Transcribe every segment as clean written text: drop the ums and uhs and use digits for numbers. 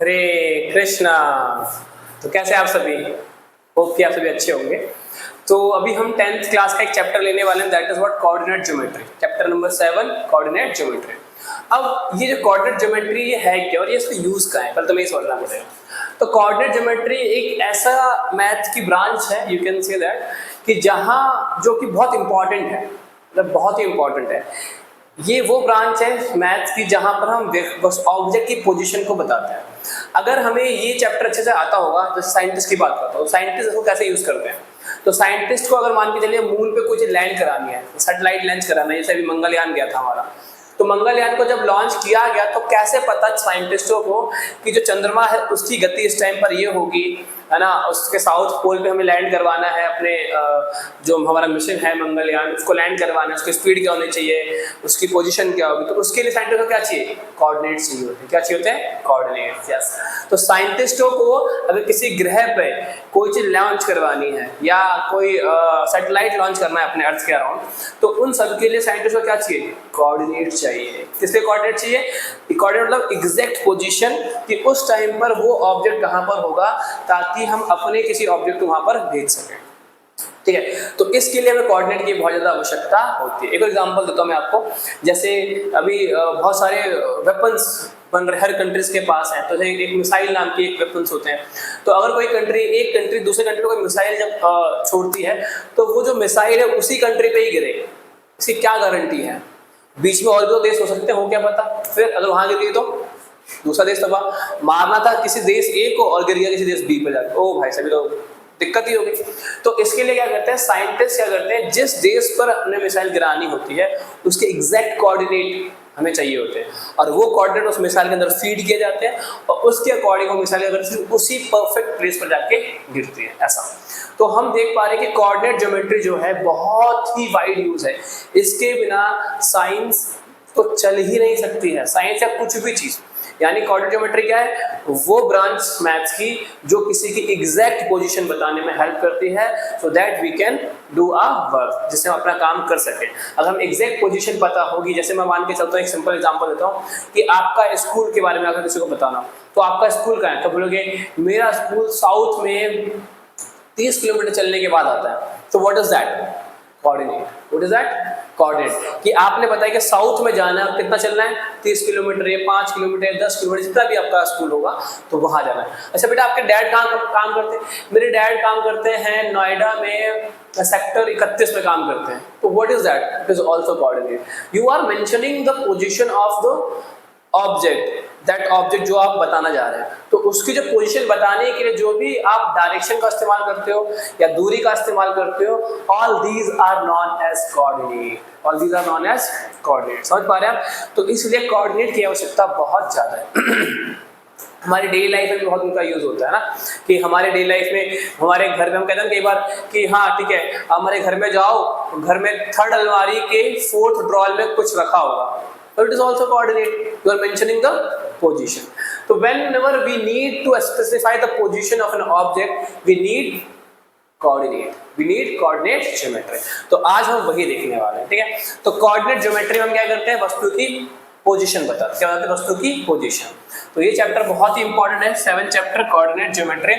हरे कृष्णा। तो कैसे आप सभी? होप कि आप सभी अच्छे होंगे। तो अभी हम 10th क्लास का एक चैप्टर लेने वाले हैं, that is what coordinate geometry, chapter number 7 coordinate geometry. अब ये जो कोऑर्डिनेट ज्योमेट्री ये है क्या और ये इसका यूज क्या है, पहले तो मैं ये समझना पड़ेगा। तो कोऑर्डिनेट ज्योमेट्री एक ऐसा मैथ की ब्रांच है, यू कैन से दैट, कि जहाँ जो कि बहुत इंपॉर्टेंट है, मतलब बहुत ही इंपॉर्टेंट है। ये वो ब्रांच है मैथ्स की जहाँ पर हम बस ऑब्जेक्ट की पोजीशन को बताते हैं। अगर हमें ये चैप्टर अच्छे से आता होगा, जैसे साइंटिस्ट की बात करता हूँ, साइंटिस्ट इसको कैसे यूज करते हैं। तो साइंटिस्ट को अगर मान के चलिए मून पे कुछ लैंड करानी है, सैटेलाइट लॉन्च कराना है, जैसे अभी मंगलयान गया था हमारा, तो मंगलयान को जब लॉन्च किया गया तो कैसे पता साइंटिस्टों को कि जो चंद्रमा है उसकी गति इस टाइम पर ये होगी, है ना, उसके साउथ पोल पे हमें लैंड करवाना है, अपने जो हमारा मिशन है मंगलयान उसको लैंड करवाना है, उसकी स्पीड क्या होनी चाहिए, उसकी पोजीशन क्या होगी, तो उसके लिए साइंटिस्ट को क्या चाहिए, कोऑर्डिनेट्स चाहिए होते हैं। क्या चाहिए होते हैं? कोऑर्डिनेट्स। यस। तो साइंटिस्टों को अगर किसी ग्रह पे कोई चीज लॉन्च करवानी है या कोई सैटेलाइट लॉन्च करना है अपने अर्थ के अराउंड, तो उन सब के लिए साइंटिस्ट को क्या चाहिए, कोऑर्डिनेट चाहिए। किसके कोऑर्डिनेट चाहिए? कोऑर्डिनेट मतलब एग्जैक्ट पोजीशन, कि उस टाइम पर वो ऑब्जेक्ट कहां पर होगा, ताकि हम अपने किसी ऑब्जेक्ट को वहां पर भेज सकें। ठीक है, तो इसके लिए हमें कोऑर्डिनेट की बहुत ज्यादा आवश्यकता होती है। एक एग्जांपल देता हूं मैं आपको, जैसे अभी बहुत सारे वेपन्स बन रहे हर कंट्रीज के पास है, तो जैसे एक मिसाइल नाम के एक वेपन्स होते हैं। तो अगर कोई कंट्री, एक कंट्री दूसरे कंट्री को कोई मिसाइल जब छोड़ती है, तो वो जो मिसाइल है उसी कंट्री पे ही गिरे, इसकी क्या गारंटी है? बीच में और दो देश हो सकते हैं, हो क्या पता, फिर अगर वहां गिर गई तो दूसरा देश तबाह। मारना था किसी देश ए को और गिर गया किसी देश बी पे जाकर, ओ भाई सभी लोग दिक्कत ही होगी। तो इसके लिए क्या करते हैं साइंटिस्ट, क्या करते हैं, जिस देश पर हमने मिसाइल गिरानी होती है उसके एग्जैक्ट कोऑर्डिनेट हमें चाहिए होते हैं, और वो कोऑर्डिनेट उस मिसाइल के अंदर फीड किए जाते हैं, और उसके अकॉर्डिंग वो मिसाइल अगर उसी परफेक्ट प्लेस पर जाके गिरती है। ऐसा तो हम देख पा रहे हैं कि कोऑर्डिनेट ज्योमेट्री जो है बहुत ही वाइड यूज है। इसके बिना साइंस तो चल ही नहीं सकती है, साइंस या कुछ भी चीज। यानी कोऑर्डिनेट ज्योमेट्री क्या है? वो ब्रांच मैथ्स की जो किसी की एग्जैक्ट पोजीशन बताने में हेल्प करती है, so that we can do a work, जिससे हम अपना काम कर सकें। अगर हम एग्जैक्ट पोजीशन पता होगी, जैसे मैं मान के चलता हूँ, एक सिंपल एग्जांपल देता हूँ कि आपका स्कूल के बारे में अगर किसी को बताना, तो आपका स्कूल कहाँ है, तो बोलोगे मेरा स्कूल साउथ में 30 किलोमीटर चलने के बाद आता है। तो what is that? Coordinate. What is that? Coordinate. कि आपने बताया कि साउथ में जाना है, कितना चलना है, 30 किलोमीटर या 5 किलोमीटर या 10 किलोमीटर, जितना भी आपका स्कूल होगा, तो वहां जाना है। अच्छा बेटा, आपके डैड कहाँ काम करते हैं? मेरे डैड काम करते हैं नोएडा में, सेक्टर 31 में काम करते हैं। तो what is that? It is also coordinate. You are mentioning the position of the object, that object जो आप बताना जा रहे हैं, तो उसकी जो पोजीशन बताने के लिए जो भी आप डायरेक्शन का इस्तेमाल करते हो या दूरी का इस्तेमाल करते हो, all these are known as coordinate. All these are known as coordinate. समझ पा रहे हैं आप? तो इसलिए कोऑर्डिनेट की आवश्यकता बहुत ज्यादा है। हमारी डेली लाइफ में बहुत उनका यूज होता है ना, कि हमारे डेली लाइफ में हमारे घर में हम कहते हैं कई बार कि हाँ ठीक है, हमारे घर में जाओ, घर में 3rd अलमारी के 4th ड्रॉअर में कुछ रखा होगा, so it is also coordinate. You are mentioning the position. So whenever we need to specify the position of an object, we need coordinate. We need coordinate geometry. तो आज हम वही देखने वाले हैं, ठीक है। तो कोऑर्डिनेट ज्योमेट्री में हम क्या करते हैं, वस्तु की पोजीशन बताते हैं। क्या बताते हैं? वस्तु की पोजीशन। तो ये चैप्टर बहुत ही इंपॉर्टेंट है, 7 चैप्टर कोऑर्डिनेट ज्योमेट्री।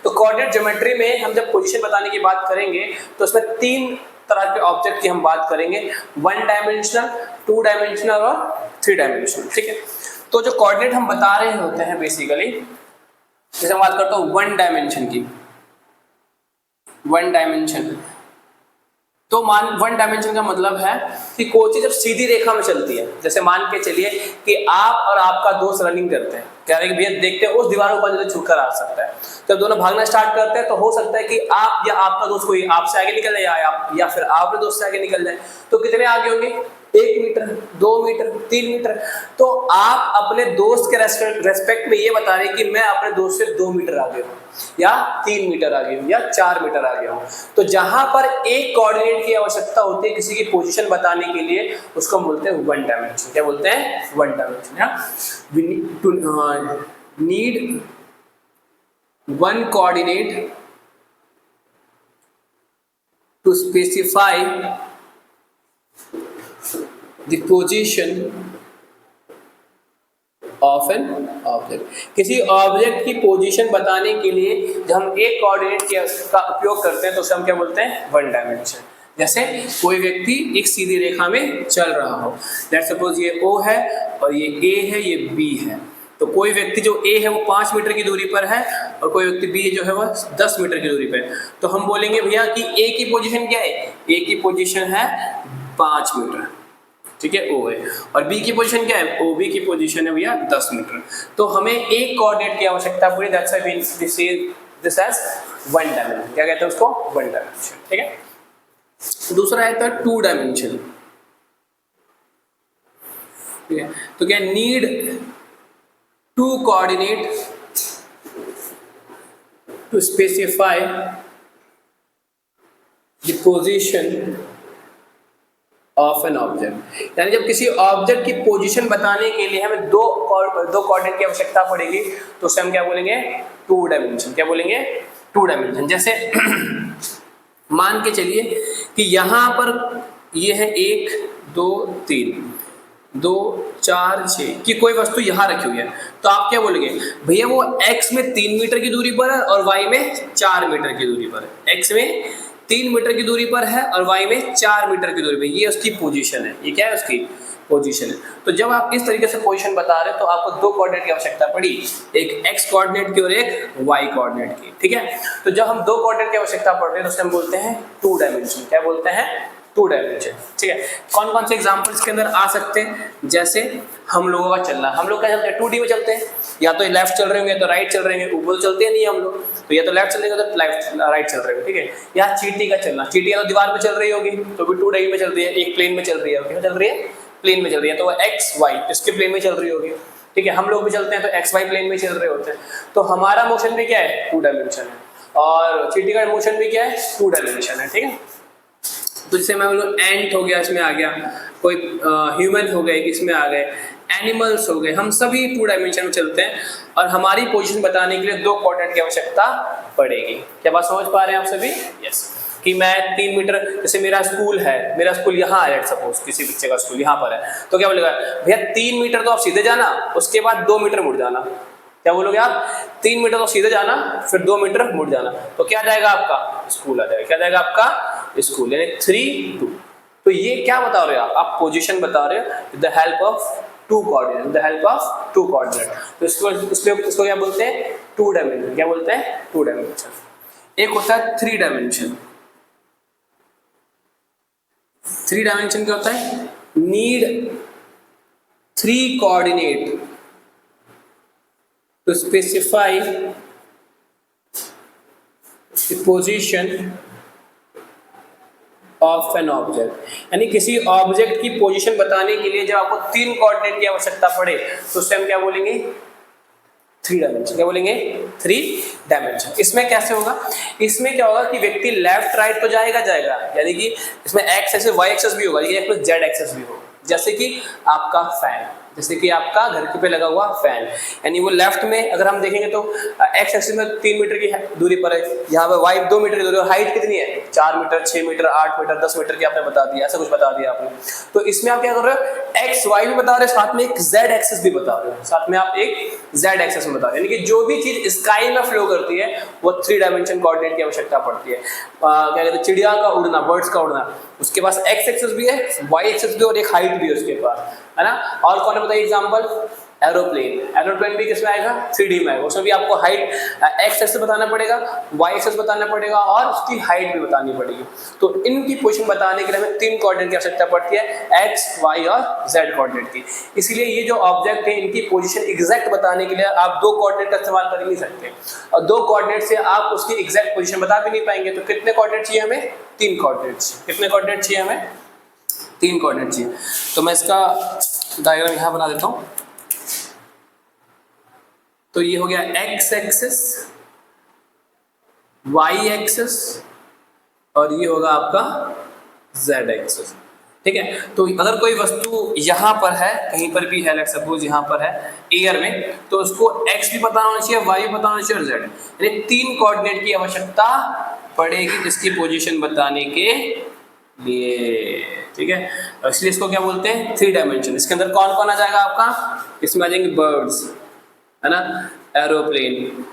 तो कोऑर्डिनेट ज्योमेट्री में हम जब पोजीशन बताने की बात करेंगे, तो उसमें 3 तरह के ऑब्जेक्ट की हम बात करेंगे, 1 डायमेंशनल, 2 डायमेंशनल और 3 डायमेंशनल, ठीक है। तो जो कोऑर्डिनेट हम बता रहे होते हैं बेसिकली, जैसे मैं बात करता हूँ 1 डायमेंशन की, 1 डायमेंशन, तो मान 1 डायमेंशन का मतलब है कि कोई चीज जब सीधी रेखा में चलती है, जैसे मान के चलिए कि आप और आपका दोस्त रनिंग करते हैं, कह रहे हैं कि भैया देखते हैं उस दीवार को जल्दी छूकर आ सकता है। जब दोनों भागना स्टार्ट करते हैं तो हो सकता है कि आप या आपका दोस्त कोई आपसे आगे निकल जाए, या फिर आप अपने दोस्त से आगे निकल जाए। तो कितने आगे होंगे? 1 मीटर, 2 मीटर, 3 मीटर। तो आप अपने दोस्त के रेस्पेक्ट में ये बता रहे हैं कि मैं अपने दोस्त से 2 मीटर आगे हूँ, या 3 मीटर आगे हूँ, या 4 मीटर आगे हूँ। तो जहां पर एक कोऑर्डिनेट की आवश्यकता होती है किसी की पोजीशन बताने के लिए, उसको बोलते हैं 1 डायमेंशन। क्या बोलते हैं? 1 dimension. We need 1 coordinate to specify the position of an object. किसी ऑब्जेक्ट की पोजीशन बताने के लिए जब हम एक कोऑर्डिनेट का उपयोग करते हैं तो उसे हम क्या बोलते हैं, वन डायमेंशन। जैसे कोई व्यक्ति एक सीधी रेखा में चल रहा हो, लेट्स सपोज ये O है और ये A है, ये B है। तो कोई व्यक्ति जो A है वो 5 मीटर की दूरी पर है और कोई व्यक्ति B जो है वो 10 मीटर की दूरी पर है। तो हम बोलेंगे भैया कि A की पोजीशन क्या है, A की पोजीशन है 5 मीटर, ठीक है, O है, और B की पोजीशन क्या है, OB की पोजीशन है भैया 10 मीटर। तो हमें एक कोऑर्डिनेट की आवश्यकता पड़ी, that's why this as one dimension. क्या कहते हैं उसको, वन डायमेंशन, ठीक है। दूसरा है टू डायमेंशन, ठीक है। तो क्या, need two coordinate to specify the position of an object. यानी जब किसी ऑब्जेक्ट की पोजीशन बताने के लिए हमें दो कोऑर्डिनेट की आवश्यकता पड़ेगी तो उसे हम क्या बोलेंगे, टू डायमेंशन। क्या बोलेंगे, टू डायमेंशन। जैसे मान के चलिए कि यहाँ पर ये है 1 2 3 2 4 6 कि कोई वस्तु यहाँ रखी हुई है, तो आप क्या बोलेंगे, भैया वो x में 3 मीटर की दूरी पर है और y में 4 मीटर की दूरी पर है। x में 3 मीटर की दूरी पर है और y में 4 मीटर की दूरी पर, ये उसकी पोजीशन है। ये क्या है, उसकी पोजीशन है। तो जब आप इस तरीके से पोजीशन बता रहे हो तो आपको दो कोऑर्डिनेट की आवश्यकता पड़ी, एक x कोऑर्डिनेट की और एक y कोऑर्डिनेट की, ठीक है। तो जब हम दो कोऑर्डिनेट की आवश्यकता पड़ रही है तो उसे हम बोलते हैं टू डायमेंशन। क्या बोलते हैं, टू डायमेंशन, ठीक है। कौन कौन से एग्जांपल्स के अंदर आ सकते हैं, जैसे हम लोगों का चलना, हम लोग क्या चलते हैं, 2D में चलते हैं, या तो लेफ्ट चल रहे होंगे तो राइट चल रहे होंगे, ऊपर चलते हैं नहीं हम लोग, तो या तो लेफ्ट चलेंगे तो राइट चल रहे होंगे, ठीक है। या चींटी का चलना, चींटी या तो दीवार पे चल रही होगी तो भी 2D में चल रही है, एक प्लेन में चल रही है, क्या चल रही है, प्लेन में चल रही है, तो वो एक्स वाई इसके प्लेन में चल रही होगी, ठीक है। हम लोग भी चलते हैं तो एक्स वाई प्लेन में चल रहे होते हैं, तो हमारा मोशन भी क्या है, टू डायमेंशन है, और चींटी का मोशन भी क्या है, टू डायमेंशन है, ठीक है। तो जैसे मैं बोलूँ एंट हो गया, इसमें आ गया, कोई ह्यूमन हो गए, इसमें आ गए, एनिमल्स हो गए, हम सभी टू डायमेंशन में चलते हैं और हमारी पोजीशन बताने के लिए दो कोऑर्डिनेट की आवश्यकता पड़ेगी। क्या बात समझ पा रहे हैं आप सभी? यस। कि मैं 3 मीटर, जैसे मेरा स्कूल है, मेरा स्कूल यहाँ है, सपोज किसी बच्चे का स्कूल यहाँ पर है, तो क्या बोलेगा, भैया 3 मीटर तो आप सीधे जाना, उसके बाद 2 मीटर मुड़ जाना। क्या बोलोगे आप, 3 मीटर तो सीधे जाना, फिर 2 मीटर मुड़ जाना, तो क्या जाएगा आपका, स्कूल आ जाएगा। क्या जाएगा आपका, स्कूल, यानी 3 2। तो ये क्या बता रहे हो आप पोजीशन बता रहे हो with the help of two coordinate, with the help of two coordinate. तो इसको क्या बोलते हैं, टू डायमेंशन। क्या बोलते हैं, टू डायमेंशन। एक होता है 3 डायमेंशन। 3 डायमेंशन क्या होता है, need 3 coordinate to specify the position of an object। यानी किसी ऑब्जेक्ट की पोजीशन बताने के लिए जब आपको 3 कोऑर्डिनेट की आवश्यकता पड़े तो उसे हम क्या बोलेंगे, 3 डायमेंशन। क्या बोलेंगे, 3 डायमेंशन। इसमें कैसे होगा, इसमें क्या होगा कि व्यक्ति लेफ्ट राइट तो जाएगा, यानी कि इसमें एक्स एक्सिस वाई एक्सिस भी होगा, लेकिन जेड एक्सिस भी होगा। जैसे कि आपका फैन, जैसे कि आपका घर पे लगा हुआ फैन, यानी वो लेफ्ट में अगर हम देखेंगे तो एक्स एक्सिस में 3 मीटर की दूरी पर है, यहाँ पे वाई 2 मीटर की दूरी, हाइट कितनी है, 4 मीटर 6 मीटर 8 मीटर 10 मीटर की आपने बता दिया, ऐसा कुछ बता दिया आपने। तो इसमें आप क्या कर रहे हो, एक्स वाई भी बता रहे हो, साथ में एक जेड एक्सिस भी बता रहे हो, साथ में आप एक जेड एक्सिस में बता रहे हो, यानी कि जो भी चीज स्काई में फ्लो करती है वो 3 डायमेंशन कोऑर्डिनेट की आवश्यकता पड़ती है। क्या कहते हैं, चिड़िया का उड़ना, बर्ड्स का उड़ना, उसके पास एक्स एक्सिस भी है, वाई एक्सिस भी और एक हाइट भी है उसके पास, है ना। और कौन है बताइए एग्जांपल, एरोप्लेन। एरोप्लेन भी किसमें आएगा, 3D में आएगा, उसमें भी आपको हाइट एक्स एक्सिस बताना पड़ेगा, वाई एक्सिस बताना पड़ेगा और उसकी हाइट भी बतानी पड़ेगी। तो इनकी पोजीशन बताने के लिए हमें 3 कोऑर्डिनेट की आवश्यकता पड़ती है, एक्स वाई और जेड कोऑर्डिनेट की। इसलिए ये जो ऑब्जेक्ट है इनकी पोजीशन एग्जैक्ट बताने के लिए आप 2 कोऑर्डिनेट का इस्तेमाल कर ही नहीं सकते, और 2 कोऑर्डिनेट से आप उसकी एग्जैक्ट पोजीशन बता भी नहीं पाएंगे। तो कितने कोऑर्डिनेट चाहिए हमें, 3 कोऑर्डिनेट चाहिए। कितने कोऑर्डिनेट चाहिए हमें, 3 कोऑर्डिनेट चाहिए। तो मैं इसका डायग्राम यहाँ बना देता हूँ। तो ये हो गया एक्स एक्सिस, वाई एक्सिस और ये होगा आपका जेड एक्सिस, ठीक है। तो अगर कोई वस्तु यहाँ पर है, कहीं पर भी है, लेट्स सपोज यहाँ पर है एयर में, तो उसको एक्स भी पता होना चाहिए, वाई भी पता होना चाहिए और जेड, यानी 3 कोऑर्डिनेट की आवश्यकता पड़ेगी जिसकी पोजीशन बताने के लिए, ठीक है। इसलिए इसको क्या बोलते हैं, 3 डायमेंशन। इसके अंदर कौन कौन आ जाएगा आपका, इसमें आ जाएंगे बर्ड्स, है ना, एरोप्लेन,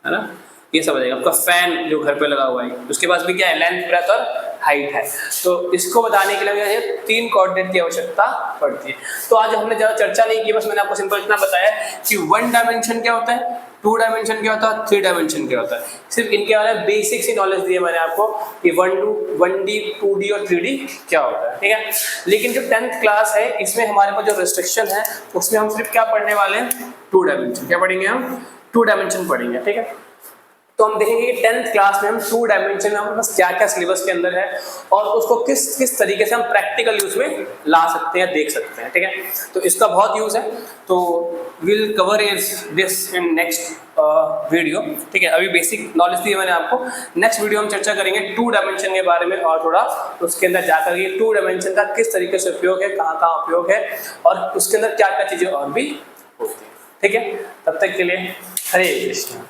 है ना, ये सब आ जाएगा। आपका फैन जो घर पे लगा हुआ है, उसके पास भी क्या है, लेंथ, ब्रेथ और हाइट है। तो इसको बताने के लिए मुझे 3 कोऑर्डिनेट की आवश्यकता पड़ती है। तो आज हमने ज़्यादा चर्चा नहीं की, बस मैंने आपको सिंपल इतना बताया कि 1 डायमेंशन क्या होता है, 2 डायमेंशन क्या होता है, 3 डायमेंशन क्या होता है। सिर्फ इनके बारे में बेसिक सी नॉलेज दी है मैंने आपको कि 1D, 2D और 3D क्या होता है, ठीक है। लेकिन जो 10th क्लास है, इसमें हमारे पास जो रिस्ट्रिक्शन है, उसमें हम सिर्फ क्या पढ़ने वाले हैं, 2 डायमेंशन। क्या पढ़ेंगे हम? 2 डायमेंशन पढ़ेंगे, ठीक है। तो हम देखेंगे कि 10th क्लास में हम 2 डायमेंशन में हमारे पास क्या क्या सिलेबस के अंदर है और उसको किस किस तरीके से हम प्रैक्टिकल यूज में ला सकते हैं, देख सकते हैं, ठीक है। तो इसका बहुत यूज है, तो will cover this in next video, ठीक है। अभी बेसिक नॉलेज दी है मैंने आपको, नेक्स्ट वीडियो हम चर्चा करेंगे 2 डायमेंशन के बारे में और थोड़ा उसके अंदर जाकर ये 2 डायमेंशन का किस तरीके से उपयोग है, कहाँ कहाँ उपयोग है और उसके अंदर क्या क्या चीज़ें और भी होती है, ठीक है। तब तक के लिए हरे कृष्ण।